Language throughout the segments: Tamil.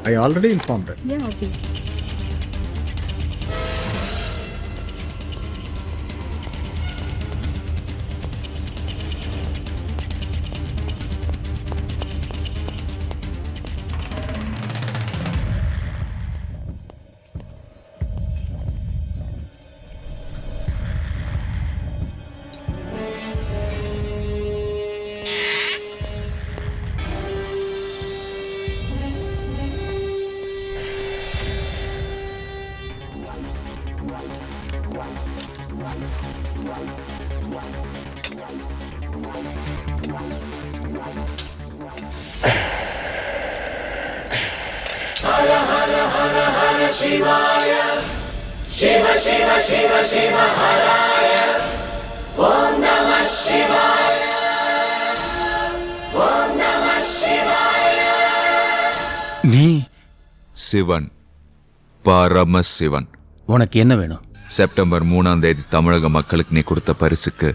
I already informed her. Yeah, okay. நீ சிவன், பரமசிவன். உனக்கு என்ன வேணும்? செப்டம்பர் 3ஆம் தேதி தமிழக மக்களுக்கு நீ கொடுத்த பரிசுக்கு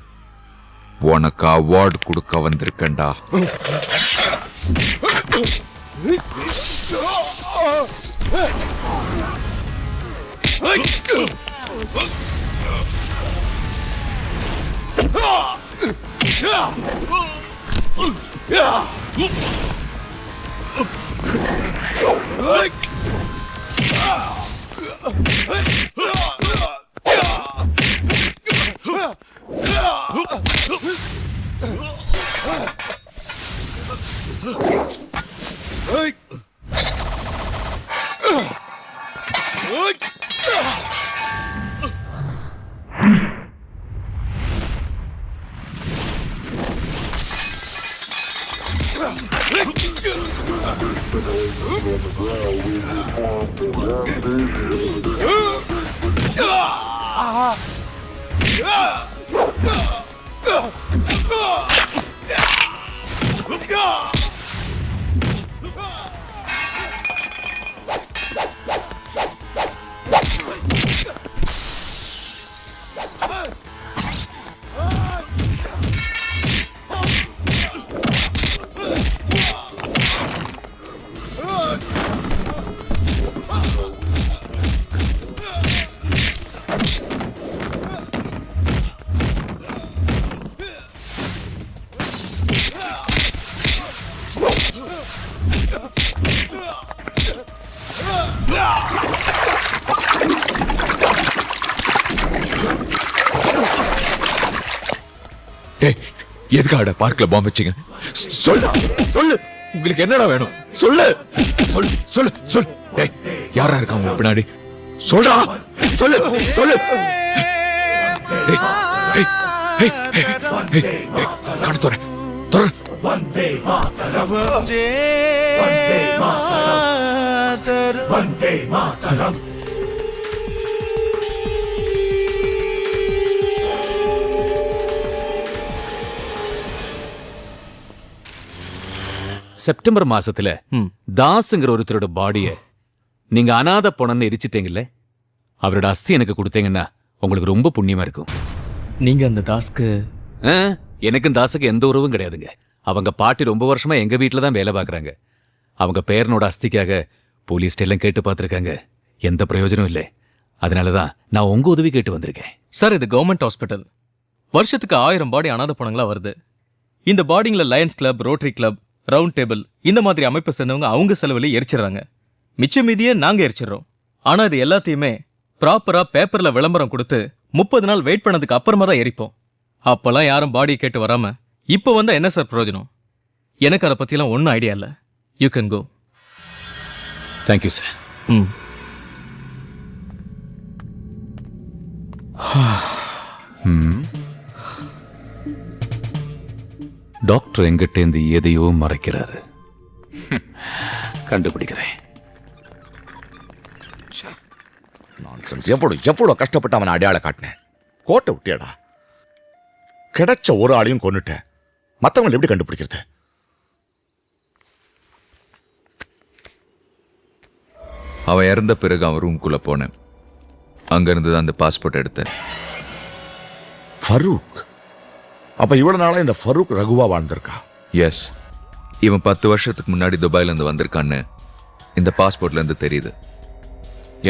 உனக்கு அவார்டு கொடுக்க வந்திருக்கேன்டா. எதுக்காக பார்க்ல பாம்பு வச்சீங்க? சொல்லு சொல்லு, உங்களுக்கு என்னடா வேணும்? சொல்லு சொல்லு சொல்லு சொல்லு. டேய், யாரா இருக்காங்க பின்னாடி? சொல்றா, சொல்லு சொல்லு. டேய் டேய் டேய் டேய், கண்ணு தோற தோற. வந்தே மாதரம், வந்தே மாதரம், வந்தே மாதரம். செப்டம்பர் மாசத்துல தாஸ்ங்கிற ஒருத்தரோட பாடிய நீங்க அனாதை பொணன்னு எரிச்சிட்டீங்கல்ல, அவரோட அஸ்தி எனக்கு கொடுத்தீங்கன்னா உங்களுக்கு ரொம்ப புண்ணியமா இருக்கும். நீங்க அந்த தாஸ்க்கு? எனக்கும் தாஸுக்கு எந்த உறவும் கிடையாதுங்க. அவங்க பாட்டி ரொம்ப வருஷமா எங்க வீட்டுல தான் வேலை பார்க்கறாங்க. அவங்க பேரனோட அஸ்திக்காக போலீஸ் எல்லாம் கேட்டு பார்த்திருக்காங்க, எந்த பிரயோஜனம் இல்லை. அதனாலதான் நான் உங்க உதவி கேட்டு வந்திருக்கேன். சார், இது கவர்மெண்ட் ஹாஸ்பிட்டல். வருஷத்துக்கு 1000 பாடி அனாதை பணங்களா வருது. இந்த பாடிங்ல lions club, rotary club, round table இந்த மாதிரி அமைப்பை சேர்ந்தவங்க அவங்க செலவுல எரிச்சிடறாங்க. மிச்ச மீதியே நாங்க எரிச்சிடறோம். ஆனா இது எல்லாத்தையுமே ப்ராப்பரா பேப்பர்ல விளம்பரம் கொடுத்து 30 நாள் வெயிட் பண்ணதுக்கு அப்புறமா தான் எரிப்போம். அப்பெல்லாம் யாரும் பாடியை கேட்டு வராம இப்ப வந்தா என்ன சார் பிரயோஜனம்? எனக்கு அதை பத்திலாம் ஒன்னும் ஐடியா இல்ல. You can go. Thank you sir. Doctor எங்கிட்டேந்து எதையோ மறைக்கிறாரு. கண்டுபிடிக்கிறேன். எவ்வளவு கஷ்டப்பட்டு அவனை அடையாள காட்டினேன். கோட்டை விட்டியடா. கிடைச்ச ஒரு ஆளையும் கொன்னுட்டேன். மற்றவங்களை எப்படி கண்டுபிடிக்கிறது? அவன் இறந்த பிறகு அவன் ரூம்குள்ள போனேன். அங்கிருந்து தான் அந்த பாஸ்போர்ட் எடுத்தேன். ஃபரூக்? அப்ப இவ்வளவு நாளா இந்த ஃபரூக் ரகுவா வாழ்ந்திருக்கா? எஸ், இவன் 10 வருஷத்துக்கு முன்னாடி துபாயில இருந்து வந்திருக்கான்னு இந்த பாஸ்போர்ட்ல இருந்து தெரியுது.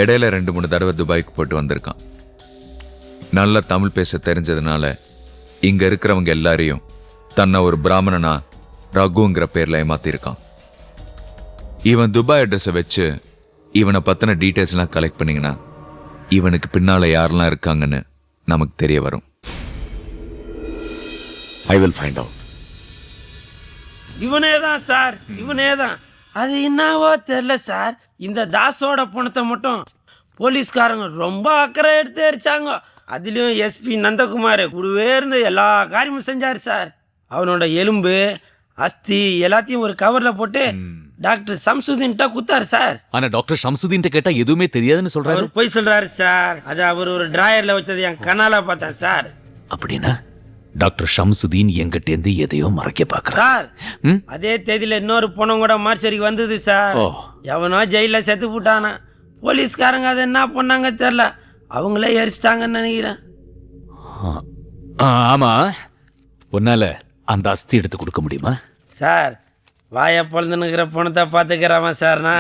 இடையில 2-3 தடவை துபாய்க்கு போட்டு வந்திருக்கான். நல்ல தமிழ் பேச தெரிஞ்சதுனால இங்க இருக்கிறவங்க எல்லாரையும் தன்னை ஒரு பிராமணனா ரகுங்கிற பேர்ல ஏமாத்திருக்கான். இவன் துபாய் அட்ரஸை வச்சு இவனை பத்தின டீட்டெயில்ஸ்லாம் கலெக்ட் பண்ணீங்கன்னா இவனுக்கு பின்னால யாரெல்லாம் இருக்காங்கன்னு நமக்கு தெரிய வரும். I will find out. இவனே தான் சார், இவனே தான். அது என்னவோ தெரியல சார், இந்த தாஸோட பணத்தை மட்டும் போலீஸ்காரங்க ரொம்ப அக்கறை எடுத்து எரிச்சாங்க. அதுலேயும் எஸ்பி நந்தகுமார் கூடவே இருந்து எல்லா காரியமும் செஞ்சார் சார். அவனோட எலும்பு அஸ்தி எல்லாத்தையும் ஒரு கவரில் போட்டு டாக்டர் சம்சுதீன்ட்ட குத்தாரு சார். ஆனா டாக்டர் ஷம்சுதீன் கேட்டா எதுவுமே தெரியாதுன்னு சொல்றாரு. அவர் போய் சொல்றாரு சார். அது அவர் ஒரு டிராயர்ல வச்சது என் கண்ணால பார்த்தேன் சார். அப்படின்னா டாக்டர் ஷம்சுதீன் எங்கிட்ட இருந்து எதையோ மறைக்க பாக்குறார் சார். அதே தேதியில இன்னொரு பொண்ணம் கூட மார்ச்சரிக்கு வந்தது சார். எவனோ ஜெயில செத்து போட்டானா. போலீஸ்காரங்க அதை என்ன பண்ணாங்க தெரியல, அவங்களே எரிச்சிட்டாங்கன்னு நினைக்கிறேன். ஆமா, உன்னால அந்த அஸ்தி எடுத்து கொடுக்க முடியுமா சார்? வாயை பொழுதுனுக்கிற பணத்தை பார்த்துக்கிறவன் சார்னா,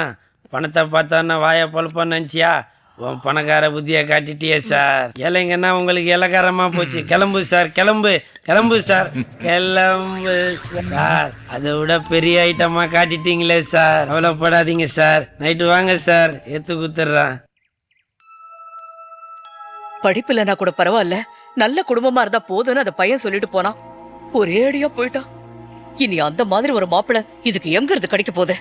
பணத்தை பார்த்தான்னா வாயை பொழப்பான்னு நினச்சியா? உன் பணக்கார புத்தியை காட்டிட்டியே சார். இலைங்கன்னா உங்களுக்கு இலக்காரமாக போச்சு. கிளம்பு சார், கிளம்பு கிளம்பு சார், கிளம்பு சார். அதை விட பெரிய ஐட்டமாக காட்டிட்டீங்களே சார். கவலைப்படாதீங்க சார், நைட்டு வாங்க சார், எடுத்து குத்துடுறான். படிப்பு இல்லைன்னா கூட பரவாயில்ல, நல்ல குடும்பமா இருந்தா போதும்னு அந்த பையன் சொல்லிட்டு போனான். ஒரேடியா போயிட்டான். இனி அந்த மாதிரி ஒரு மாப்பிளை இதுக்கு எங்க இருந்து கிடைக்க போகுது?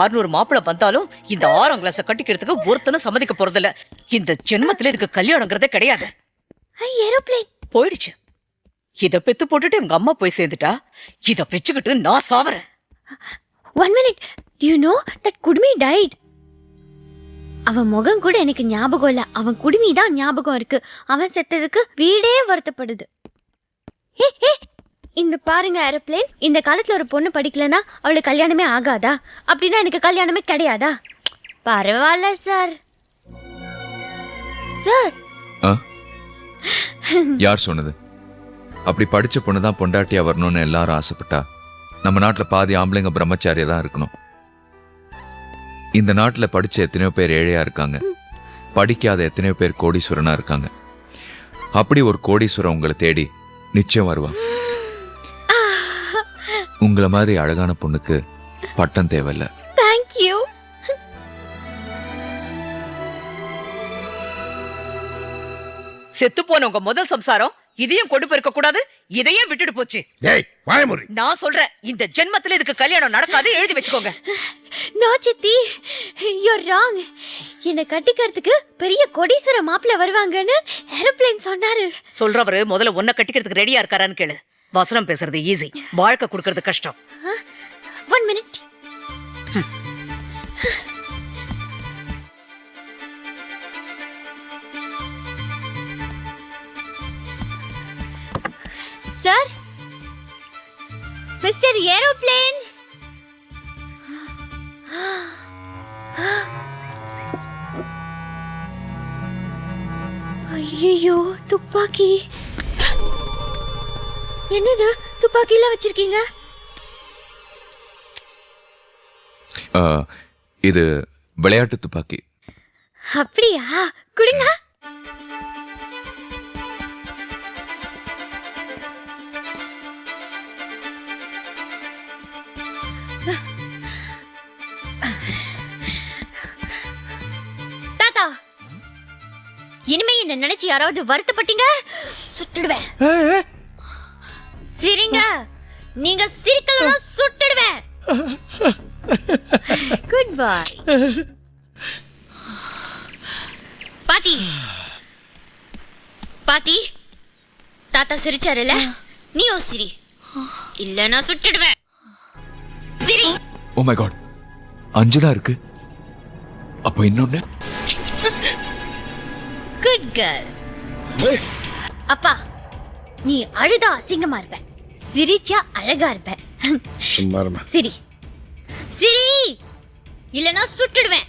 600 மாப்பிளை வந்தாலும் இந்த 6ஆம் கிளாஸ கட்டிக்கிறதுக்கு ஒருத்தனும் சம்மதிக்க போறதில்ல. இந்த ஜென்மத்துல இதுக்கு கல்யாணங்கிறதே கிடையாது. ஏரோப்ளேன் போயிடுச்சு. இத பெத்து போட்டுட்டு எங்க அம்மா போய் சேர்ந்துட்டா. இத வச்சுக்கிட்டு நான் சாவறேன். 1 minute. Do you know that குடுமி died? அவன் முகம் கூட எனக்கு ஞாபகம் இல்ல. அவன் குடுமி தான் ஞாபகம் இருக்கு. அவன் செத்ததுக்கு வீடே வருத்தப்படுது. இந்த பாருங்க ஏரோப்ளேன், இந்த காலத்துல ஒரு பொண்ணு படிக்கலனா அவளுக்கு கல்யாணமே ஆகாதா? அப்படின்னா எனக்கு கல்யாணமே கிடையாதா? பரவாயில்ல சார். சார், யார் சொன்னது? அப்படி படிச்ச பொண்ணு தான் பொண்டாட்டியா வரணும்னு எல்லாரும் ஆசைப்பட்டா நம்ம நாட்டுல பாதி ஆம்பளைங்க பிரம்மச்சாரியா தான் இருக்கணும். இந்த நாட்டுல படிச்ச எத்தனையோ பேர் ஏழையா இருக்காங்க, படிக்காத எத்தனையோ பேர் கோடீஸ்வரனா இருக்காங்க. அப்படி ஒரு கோடீஸ்வரன் உங்களை தேடி நிச்சயம் வருவான். உங்களை மாதிரி அழகான பொண்ணுக்கு பட்டம் தேவையில்ல. thank you. செத்து போன உங்க முதல் சம்சாரம் இதையும் கொண்டு போயிருக்க கூடாது. இதையும் விட்டுட்டு போச்சு. நான் சொல்றேன், இந்த ஜென்மத்துல இதுக்கு கல்யாணம் நடக்காது, எழுதி வச்சுக்கோங்க. நோ சித்தி, you're wrong. என்னை கட்டிக்கிறதுக்கு பெரிய கோடீஸ்வர மாப்பிள்ள வருவாங்கன்னு ஏரோப்ளேன் சொன்னாரு. சொல்றவரு முதல்ல உன்னை கட்டிக்கிறதுக்கு ரெடியா இருக்காரான்னு கேளு. வசனம் பேசுறது ஈஸி, வாழ்க்கை கொடுக்கறது கஷ்டம். 1 minute. Sir, mister aeroplane. ஐயோ, துப்பாக்கி. என்னது துப்பாக்கில வச்சிருக்கீங்க? இது விளையாட்டு துப்பாக்கி. அப்படியா? குடுங்க. தாத்தா, இனிமே என்ன நினைச்சு யாராவது வருத்தப்பட்டீங்க சுட்டுடுவேன். சிரிங்க, நீங்க சிரிக்கலனா சுட்டுடுவேன். Good bye. பாட்டி, பாட்டி, தாத்தா சிரிச்சாருல, நீயும் சிரி, இல்லனா சுட்டுடுவேன். சிரி. ஓ மை காட், 5 தான் இருக்கு. அப்ப இன்னொன்னு. Good girl. அப்பா, நீ அழுதா அசிங்கமா இருப்ப, சிரிச்சா அழகா இருப்ப. சிரி சிரி, இல்லனா சுட்டுடுவேன்.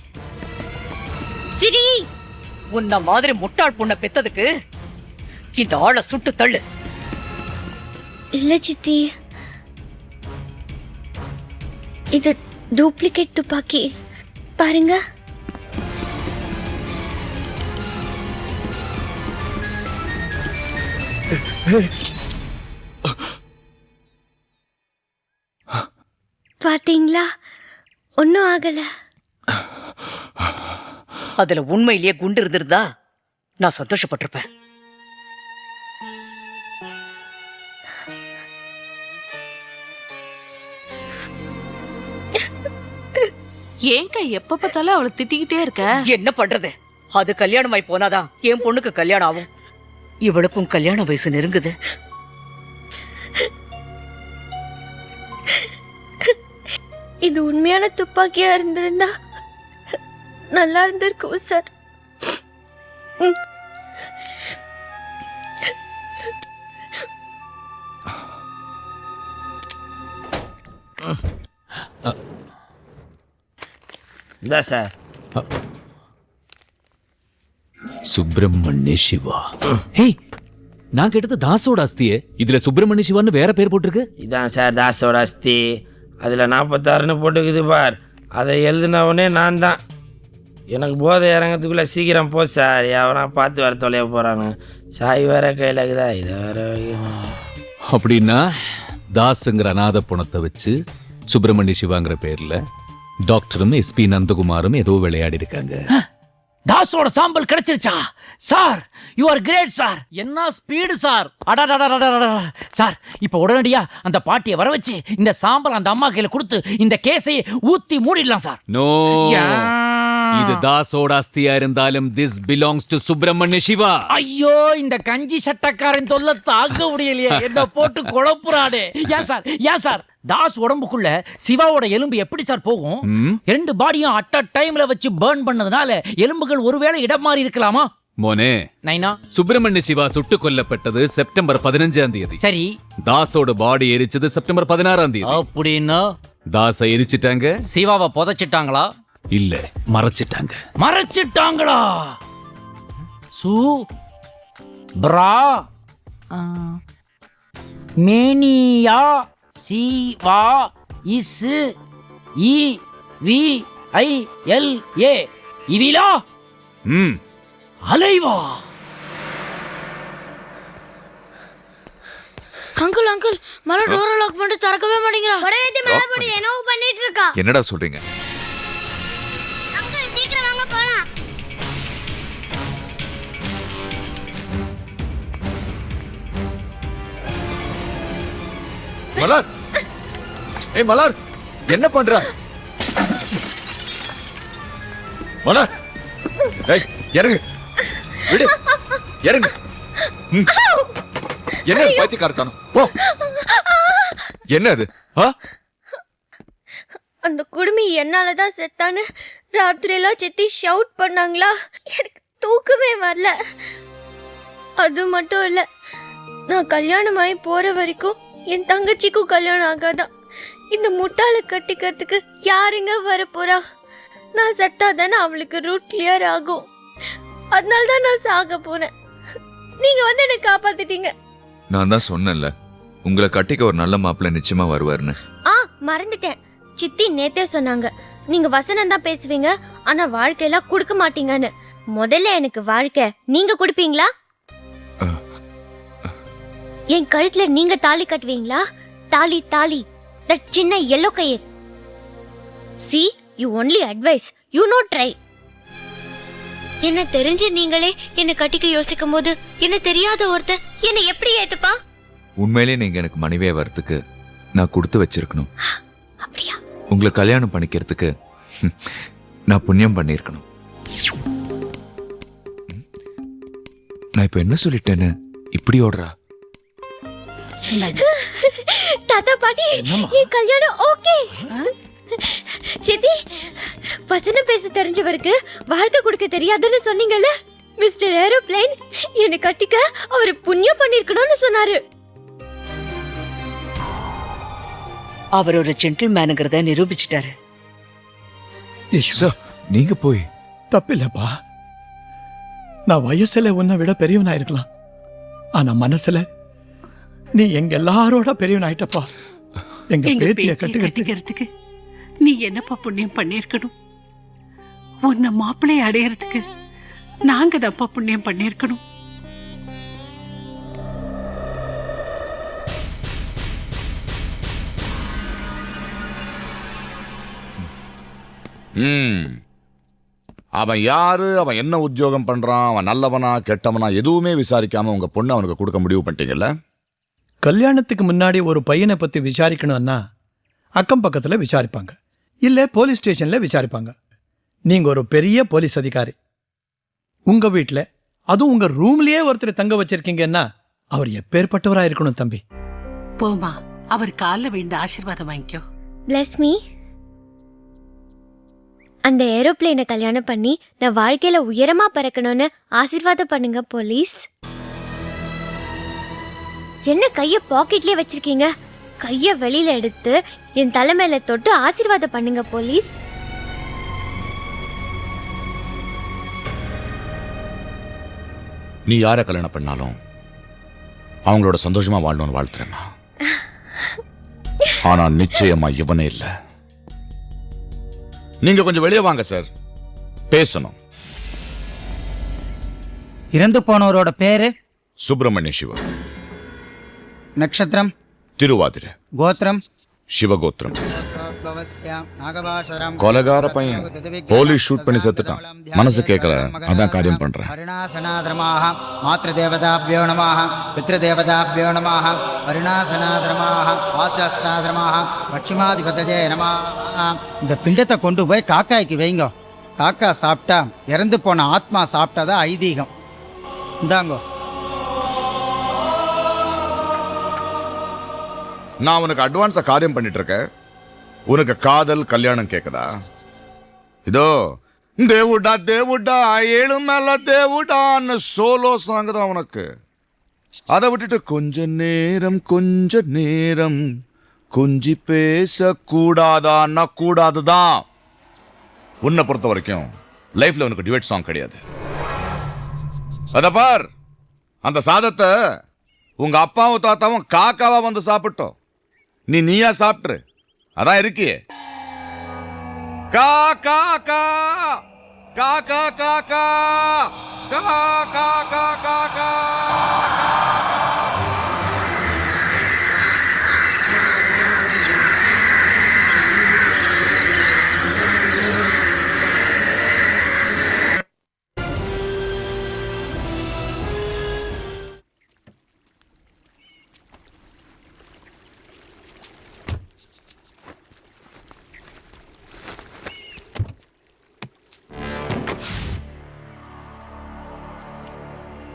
சிரி. உன்ன மாதிரி முட்டாள் பொண்ண பெத்ததுக்கு இந்த ஆளை சுட்டு தள்ளு. இல்ல சித்தி, இது டூப்ளிகேட் துப்பாக்கி. பாருங்க. பாத்தீங்களா, ஒன்னும் ஆகல. அதுல உண்மையிலேயே குண்டு இருந்திருந்தா நான் சந்தோஷப்பட்டிருப்பேன். ஏங்க எப்ப பார்த்தாலும் அவளை திட்டிக்கிட்டே இருக்க? என்ன பண்றது, அது கல்யாணமாய் போனாதான் என் பொண்ணுக்கு கல்யாணம் ஆகும். இவளுக்கும் கல்யாண வயசு நெருங்குது. இது உண்மையான துப்பாக்கியா இருந்திருந்தா நல்லா இருந்திருக்கும் சார். இந்தா சார். சுப்பிரமணிய சிவா. ஹேய், நான் கேட்டது தாசோட அஸ்தியே, இதுல சுப்பிரமணிய சிவான்னு வேற பேர் போட்டிருக்கு. இதான் சார் தாஸோட அஸ்தி. அதில் 46ன்னு போட்டுக்குது பார். அதை எழுதினவனே நான் தான். எனக்கு போதை இறங்கிறதுக்குள்ளே சீக்கிரம் போ சார். எவனா பார்த்து வர தொலைய போகிறானு. சாய் வேற கையில் இருக்குதா, இதை வேற வைக்கணும். அப்படின்னா தாஸுங்கிற அநாத பணத்தை வச்சு சுப்பிரமணிய சிவாங்கிற பேர்ல டாக்டரும் எஸ்பி நந்தகுமாரும் ஏதோ விளையாடி இருக்காங்க. தாஸோட சாம்பல் கிடைச்சிருச்சா சார்? You are great sir. என்ன ஸ்பீடு சார். அடடடடடடட சார், இப்ப உடனடியா அந்த பாட்டியை வர வச்சு இந்த சாம்பல் அந்த அம்மா கையில கொடுத்து இந்த கேஸை ஊத்தி மூடிடலாம் சார். நோ, இது தாஸோட அஸ்தியா இருந்தாலும் this belongs to Subramania Siva. ஐயோ, இந்த கஞ்சி சட்டக்காரன் தொல்லை தாங்க முடியலையே, என்ன போட்டு குழப்புறானே. ஏன் சார் தாஸ் உடம்புக்குள்ள சிவாவோட எலும்பு எப்படி சார் போகும்? ரெண்டு பாடியும் அட் அ டைம்ல வச்சு பர்ன் பண்ணதுனால எலும்புகள் ஒருவேளை இடம் மாறி இருக்கலாமா? மோனே, நைனா, சுப்பிரமணிய சிவா சுட்டு கொல்லப்பட்டது செப்டம்பர் 15ஆம் தேதி. சரி, தாஸோட பாடி எரிச்சது செப்டம்பர் 16ஆம் தேதி. அப்படின்னா தாஸை எரிச்சிட்டாங்க, சிவாவை புதைச்சிட்டாங்களா? இல்ல, மறைச்சிட்டாங்க. மறைச்சிட்டாங்களா? Subramania Siva is E V I L A இவிலா அலைவா. அங்கிள் அங்கிள், மர டோர லாக் பண்ணி திறக்கவே மாட்டேங்கிறா. படையேத்தி மேல போட்டு என்னவோ பண்ணிட்டு இருக்கா. என்னடா சொல்றீங்க? அங்கிள் சீக்கிரம் வாங்க போலாம். மலர், ஏய் மலர், என்ன பண்ற? மலர், ஏய் இறங்கு, விடு, இறங்கு. என்ன பைத்தியக்காரத்தனம்? போ. என்ன அது? அந்த குடுமி என்னாலதான் செத்தான்னு ராத்திரியெல்லாம் செத்தி ஷவுட் பண்ணாங்களா. எனக்கு தூக்கமே வரல. அது மட்டும் இல்ல, நான் கல்யாணமாயி போற வரைக்கும் என் தங்கச்சிக்கும் கல்யாணம் ஆகாதான். இந்த முட்டாளை கட்டிக்கிறதுக்கு யாருங்க வர போறா? நான் செத்தாதானே அவளுக்கு ரூட் கிளியர் ஆகும். அதனால தான் நான் சாக போனேன். நீங்க வந்து என்னை காப்பாத்திட்டீங்க. நான் தான் சொன்னேன்ல, உங்களை கட்டிக்க ஒரு நல்ல மாப்பிள்ளை நிச்சயமா வருவாருன்னு. மறந்துட்டேன். சித்தி நேத்தே சொன்னாங்க, நீங்க வசனம் தான் பேசுவீங்க, ஆனா வாழ்க்கையெல்லாம் கொடுக்க மாட்டீங்கன்னு. முதல்ல எனக்கு வாழ்க்கை நீங்க கொடுப்பீங்களா? என் கழுத்துல நீங்க தாலி கட்டுவீங்களா? தாலி தாலி, தட் சின்ன yellow கயிர். See, you only advise, you not try. என்ன தெரிஞ்சு நீங்களே என்ன கட்டிக்க யோசிக்கும் போது என்ன தெரியாத ஒருத்தன் என்ன எப்படி ஏத்துப்பா? உண்மையிலே நீங்க எனக்கு மனைவியா வரதுக்கு நான் கொடுத்து வச்சிருக்கணும். அப்படியா? உங்களை கல்யாணம் பண்ணிக்கிறதுக்கு நான் புண்ணியம் பண்ணியிருக்கணும். நான் இப்ப என்ன சொல்லிட்டேன்னு இப்படி ஓடுறா? தாத்தா பாட்டி, என் கல்யாணம் ஓகே. சித்தி, வசனம் பேச தெரிஞ்சவருக்கு வாழ்க்கை கொடுக்க தெரியாதுன்னு சொன்னீங்கல்ல. மிஸ்டர் ஏரோப்ளேன் என்னை கட்டிக்க அவரு புண்ணியம் பண்ணிருக்கணும்னு சொன்னாரு. அவர் ஒரு ஜென்டில்மேனுங்கிறத நிரூபிச்சிட்டாரு. சார், நீங்க போய். தப்பில்லப்பா, நான் வயசுல உன்னை விட பெரியவனா இருக்கலாம், ஆனா மனசுல நீ எங்க எல்லாரோட பெரியவனாயிட்டப்பா. எங்க பேத்திய கட்டுக்கிறதுக்கு நீ என்னப்பா புண்ணியம் பண்ணிருக்கணும்? உன்னை மாப்பிள்ளை அடையறதுக்கு நாங்க தப்பா புண்ணியம் பண்ணிருக்கணும். அவன் யாரு, அவன் என்ன உத்தியோகம் பண்றான், அவன் நல்லவனா கெட்டவனா எதுவுமே விசாரிக்காம உங்க பொண்ணு அவனுக்கு கொடுக்க முடிவு பண்ணிட்டீங்கல்ல? கல்யாணத்துக்கு முன்னாடி ஒரு பையனை பத்தி விசாரிக்கணும்னா அக்கம் பக்கத்துல விசாரிப்பாங்க, இல்ல போலீஸ் ஸ்டேஷன்ல விசாரிப்பாங்க. நீங்க ஒரு பெரிய போலீஸ் அதிகாரி, உங்க வீட்டுல அதுவும் உங்க ரூம்லயே ஒருத்தர் தங்க வச்சிருக்கீங்கன்னா அவர் எப்பேற்பட்டவரா இருக்கணும் தம்பி. போமா, அவர் காலில் விழுந்து ஆசீர்வாதம் வாங்கிக்கோ. Plus me. அந்த ஏரோப்ளேனை கல்யாணம் பண்ணி நான் வாழ்க்கையில உயரமா பறக்கணும்னு ஆசீர்வாதம் பண்ணுங்க போலீஸ். என்ன கைய பாக்கெட்லயே வச்சிருக்கீங்க? கைய வெளியில எடுத்து என் தலைமையில தொட்டு ஆசீர்வாதம் பண்ணுங்க போலீஸ். நீ யாரை கல்யாணம் பண்ணாலும் அவங்களோட சந்தோஷமா வாழணும்னு வாழ்த்துறேம்மா. ஆனா நிச்சயமா இவனே இல்ல. நீங்க கொஞ்சம் வெளியே வாங்க சார், பேசணும். இறந்து போனவரோட பேரு? சுப்பிரமணிய சிவா. நட்சத்திரம்? திருவாதிரை. கோத்திரம்? சிவகோத்திரம். கொலகார பையன் போலீஸ் ஷூட் பண்ணி செத்துட்டான். மனசு கேட்கல, அதான் காரியம் பண்றேன். அருணாசனாதரமாக மாத்ருதேவதாப்யோ நமः, பித்ருதேவதாப்யோ நமः, அருணாசனாதரமாக வாசஸ்தாதரமாக பட்சிமாதிபதஜே நமः. இந்த பிண்டத்தை கொண்டு போய் காக்காய்க்கு வைங்க. காக்கா சாப்பிட்டா இறந்து போன ஆத்மா சாப்பிட்டதா ஐதீகம். இந்தாங்கோ. நான் உனக்கு அட்வான்ஸா காரியம் பண்ணிட்டு இருக்கேன். உனக்கு காதல் கல்யாணம் கேக்குதா? இதோ தேவுடா தேவுடா ஏழு மேல தேவுடான்னு சோலோ சாங் தான் உனக்கு. அதை விட்டுட்டு கொஞ்ச நேரம் கொஞ்சி பேச கூடாதான்னா கூடாதுதான். உன்னை பொறுத்த வரைக்கும் லைஃப்ல உனக்கு டிவேட் சாங் கிடையாது. அத பார், அந்த சாதத்தை உங்க அப்பாவும் தாத்தாவும் காக்காவா வந்து சாப்பிட்டோம். நீயா சாப்பிட்டுரு, அதான் இருக்கியே. கா கா கா கா கா கா கா கா கா கா கா கா.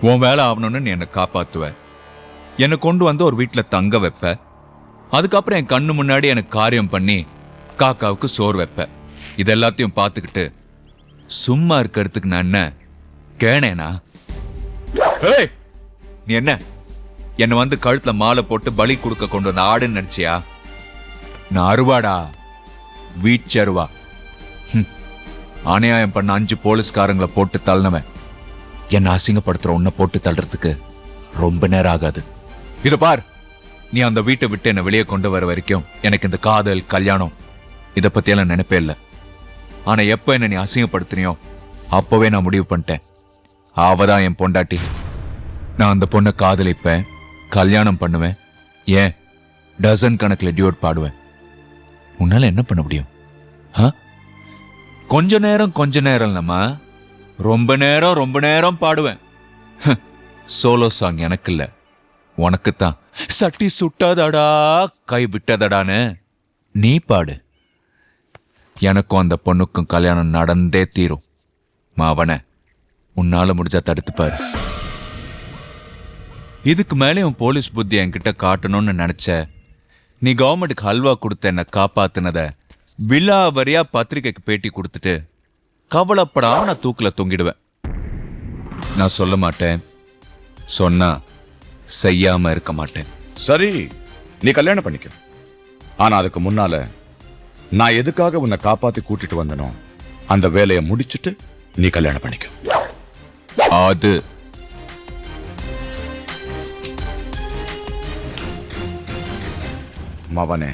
உன் வேலை ஆகணும்னு நீ என்னை காப்பாத்துவ, என்னை கொண்டு வந்து ஒரு வீட்டில் தங்க வைப்ப, அதுக்கப்புறம் என் கண்ணு முன்னாடி எனக்கு காரியம் பண்ணி காக்காவுக்கு சோறு வைப்ப. இது எல்லாத்தையும் பார்த்துக்கிட்டு சும்மா இருக்கிறதுக்கு நான் என்ன கேனேனா? நீ என்ன என்னை வந்து கழுத்துல மாலை போட்டு பலி கொடுக்க கொண்டு வந்த ஆடுன்னு நினைச்சியா? நான் அருவாடா, வீச்சருவா. அநியாயம் பண்ண 5 போலீஸ்காரங்களை போட்டு தள்ளினவன் என்ன அசிங்கப்படுத்துற உன்னை போட்டு தள்ளுறதுக்கு ரொம்ப நேரம் ஆகாது. இத பார், நீ அந்த வீட்டை விட்டு என்னை வெளியே கொண்டு வர வரைக்கும் எனக்கு இந்த காதல் கல்யாணம் இதை பத்தியெல்லாம் நினைப்பே இல்லை. ஆனா எப்ப என்ன நீ அசிங்கப்படுத்தினியோ அப்பவே நான் முடிவு பண்ணிட்டேன், அவதான் என் பொண்டாட்டி. நான் அந்த பொண்ணை காதலிப்பேன், கல்யாணம் பண்ணுவேன், ஏன் டசன் கணக்கில் டியூட் பாடுவேன். உன்னால என்ன பண்ண முடியும்? கொஞ்ச நேரம் நம்ம ரொம்ப நேரம் பாடுவேன். சோலோ சாங் எனக்கு இல்ல, உனக்குத்தான். சட்டி சுட்டாதடா கை விட்டதடான்னு நீ பாடு. எனக்கும் அந்த பொண்ணுக்கும் கல்யாணம் நடந்தே தீரும். மாவன உன்னால முடிஞ்சா தடுத்து பாரு. இதுக்கு மேலே உன் போலீஸ் புத்தி என்கிட்ட காட்டணும்னு நினைச்ச, நீ கவர்மெண்ட்டுக்கு ஹல்வா கொடுத்த என்ன காப்பாத்துனத விலாவரியா பத்திரிகைக்கு பேட்டி கொடுத்துட்டு கவலைப்படாம நான் தூக்கில தொங்கிடுவேன். நான் சொல்ல மாட்டேன், சொன்னா செய்யாம இருக்க மாட்டேன். சரி, நீ கல்யாணம் பண்ணிக்க. ஆனா அதுக்கு முன்னால நான் எதுக்காக உன்னை காப்பாத்தி கூட்டிட்டு வந்தனோ அந்த வேலையை முடிச்சிட்டு நீ கல்யாணம் பண்ணிக்க. அது மவனே,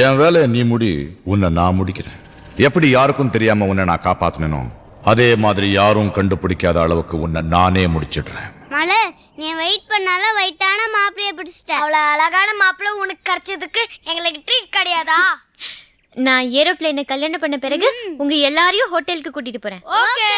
என் வேலையை நீ முடி, உன்னை நான் முடிக்கிறேன். எப்படி யாருக்கும் தெரியாம உன்னை நான் காப்பாத்தினோ அதே மாதிரி யாரும் கண்டுபிடிக்காத அளவுக்கு உன்னை நானே முடிச்சிடுறேன். மலர், நீ வெயிட் பண்ணால வெயிட்டான மாப்பிளைய பிடிச்சிட்ட. அவ்வளவு அழகான மாப்பிள்ளை உனக்கு கிடைச்சதுக்கு எங்களுக்கு ட்ரீட் கிடையாதா? நான் ஏரோப்ளேனை கல்யாணம் பண்ண பிறகு உங்க எல்லாரையும் ஹோட்டலுக்கு கூட்டிட்டு போறேன். ஓகே.